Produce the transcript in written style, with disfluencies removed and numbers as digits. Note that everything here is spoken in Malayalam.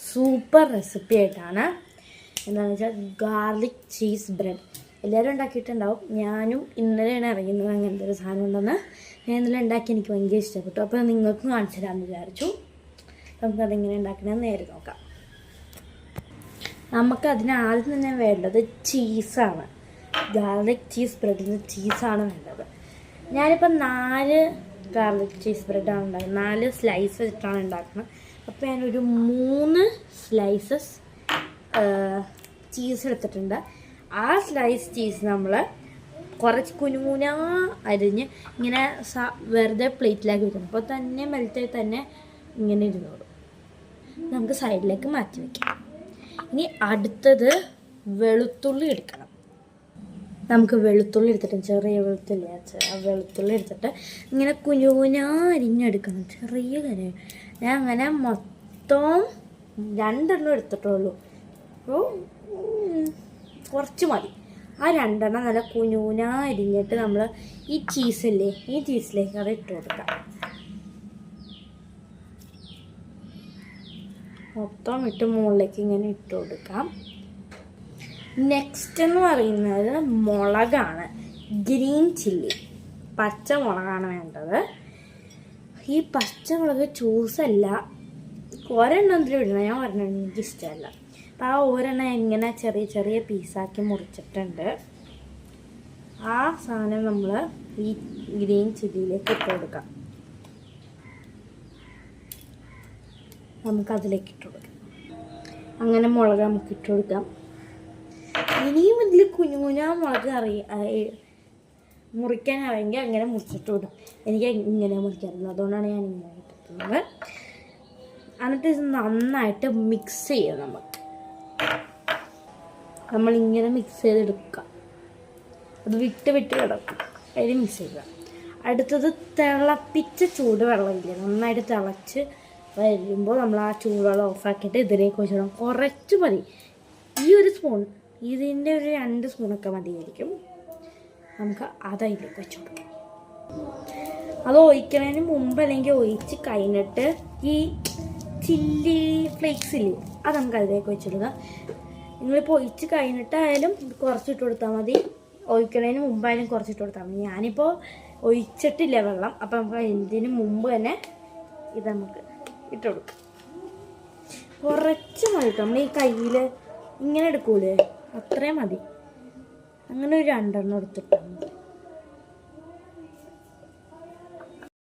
സൂപ്പർ റെസിപ്പി ആയിട്ടാണ്. എന്താണെന്ന് വെച്ചാൽ ഗാർലിക് ചീസ് ബ്രെഡ്. എല്ലാവരും ഉണ്ടാക്കിയിട്ടുണ്ടാവും. ഞാനും ഇന്നലെയാണ് അറിയുന്നത് അങ്ങനത്തെ ഒരു സാധനം ഉണ്ടെന്ന്. ഞാൻ ഇന്നലെ ഉണ്ടാക്കി, എനിക്ക് ഭയങ്കര ഇഷ്ടപ്പെട്ടു. അപ്പോൾ നിങ്ങൾക്കും കാണിച്ചു തരാമെന്ന് വിചാരിച്ചു. നമുക്കതെങ്ങനെ ഉണ്ടാക്കണമെന്ന് നേരെ നോക്കാം. നമുക്കതിന് ആദ്യം തന്നെ വേണ്ടത് ചീസാണ്. ഗാർലിക് ചീസ് ബ്രെഡിന് ചീസാണ് വേണ്ടത്. ഞാനിപ്പോൾ 4 ഗാർലിക് ചീസ് ബ്രെഡാണ് ഉണ്ടാക്കുന്നത്. 4 സ്ലൈസ് വെച്ചിട്ടാണ് ഉണ്ടാക്കുന്നത്. അപ്പോൾ ഞാനൊരു 3 സ്ലൈസസ് ചീസ് എടുത്തിട്ടുണ്ട്. ആ സ്ലൈസ് ചീസ് നമ്മൾ കുറച്ച് കുനുകുന അരിഞ്ഞ് ഇങ്ങനെ വെറുതെ പ്ലേറ്റിലാക്കി വെക്കണം. അപ്പോൾ തന്നെ മെൽറ്റായി തന്നെ ഇങ്ങനെ ഇരുന്നോളൂ. നമുക്ക് സൈഡിലേക്ക് മാറ്റി വയ്ക്കാം. ഇനി അടുത്തത് വെളുത്തുള്ളി എടുക്കണം. നമുക്ക് വെളുത്തുള്ളി എടുത്തിട്ട്, ചെറിയ വെളുത്തുള്ളി ആ വെളുത്തുള്ളി എടുത്തിട്ട് ഇങ്ങനെ കുനുകുന അരിഞ്ഞെടുക്കണം. ചെറിയ കനം. ഞാൻ അങ്ങനെ മൊത്തം 2 എടുത്തിട്ടുള്ളൂ. അപ്പോൾ കുറച്ച് മതി. ആ 2 നല്ല കുനുകുന അരിഞ്ഞിട്ട് നമ്മൾ ഈ ചീസില്ലേ, ഈ ചീസിലേക്ക് അത് ഇട്ട് കൊടുക്കാം. മൊത്തം ഇട്ട് മുകളിലേക്ക് ഇങ്ങനെ ഇട്ട് കൊടുക്കാം. നെക്സ്റ്റ് എന്ന് പറയുന്നത് മുളകാണ്. ഗ്രീൻ ചില്ലി, പച്ചമുളകാണ് വേണ്ടത്. ഈ പച്ചമുളക് ചൂസല്ല, ഒരെണ്ണം എന്തിനും ഇടണം. ഞാൻ ഒരെണ്ണം എനിക്കിഷ്ടമല്ല. അപ്പോൾ ആ ഒരെണ്ണം ഇങ്ങനെ ചെറിയ ചെറിയ പീസാക്കി മുറിച്ചിട്ടുണ്ട്. ആ സാധനം നമ്മൾ ഈ ഗ്രീൻ ചില്ലിയിലേക്ക് ഇട്ട് കൊടുക്കാം. നമുക്കതിലേക്ക് ഇട്ട് കൊടുക്കാം. അങ്ങനെ മുളക് നമുക്ക് ഇട്ട് കൊടുക്കാം. ഇനിയും ഇതിൽ കുഞ്ഞുകുഞ്ഞ മുളക് മുറിക്കാൻ അറിയെങ്കിൽ അങ്ങനെ മുറിച്ചിട്ട് വിടും. എനിക്ക് ഇങ്ങനെ മുറിക്കാറുള്ളൂ, അതുകൊണ്ടാണ് ഞാൻ ഇങ്ങനെ ഇട്ടിട്ടുള്ളത്. എന്നിട്ട് ഇത് നന്നായിട്ട് മിക്സ് ചെയ്യാം. നമ്മളിങ്ങനെ മിക്സ് ചെയ്തെടുക്കുക. അത് വിട്ട് കിടക്കും. അതിൽ മിക്സ് ചെയ്യുക. അടുത്തത് തിളപ്പിച്ച ചൂടുവെള്ളമില്ലേ, നന്നായിട്ട് തിളച്ച് വരുമ്പോൾ നമ്മൾ ആ ചൂടുവെള്ളം ഓഫാക്കിയിട്ട് ഇതിലേക്ക് വെച്ചിടാം. കുറച്ച് മതി. ഈ ഒരു സ്പൂൺ, ഇതിൻ്റെ ഒരു 2 സ്പൂണൊക്കെ മതിയായിരിക്കും. നമുക്ക് അതതിലേക്ക് വെച്ച് കൊടുക്കാം. അത് ഒഴിക്കുന്നതിന് മുമ്പ് അല്ലെങ്കിൽ ഒഴിച്ച് കഴിഞ്ഞിട്ട് ഈ ചില്ലി ഫ്ലേക്സ് ഇല്ലേ, അത് നമുക്ക് അതിലേക്ക് വെച്ചിടുക. നിങ്ങളിപ്പോൾ ഒഴിച്ച് കഴിഞ്ഞിട്ടായാലും കുറച്ചിട്ട് കൊടുത്താൽ മതി. ഒഴിക്കുന്നതിന് മുമ്പായാലും കുറച്ചിട്ട് കൊടുത്താൽ മതി. ഞാനിപ്പോൾ ഒഴിച്ചിട്ടില്ല വെള്ളം. അപ്പം നമുക്ക് ഇതിന് മുമ്പ് തന്നെ ഇത് നമുക്ക് ഇട്ട് കൊടുക്കാം. കുറച്ച് മതി. നമ്മൾ ഈ കയ്യിൽ ഇങ്ങനെ എടുക്കൂലേ, അത്രയും മതി. അങ്ങനെ ഒരു 2 എടുത്തിട്ടാൽ മതി.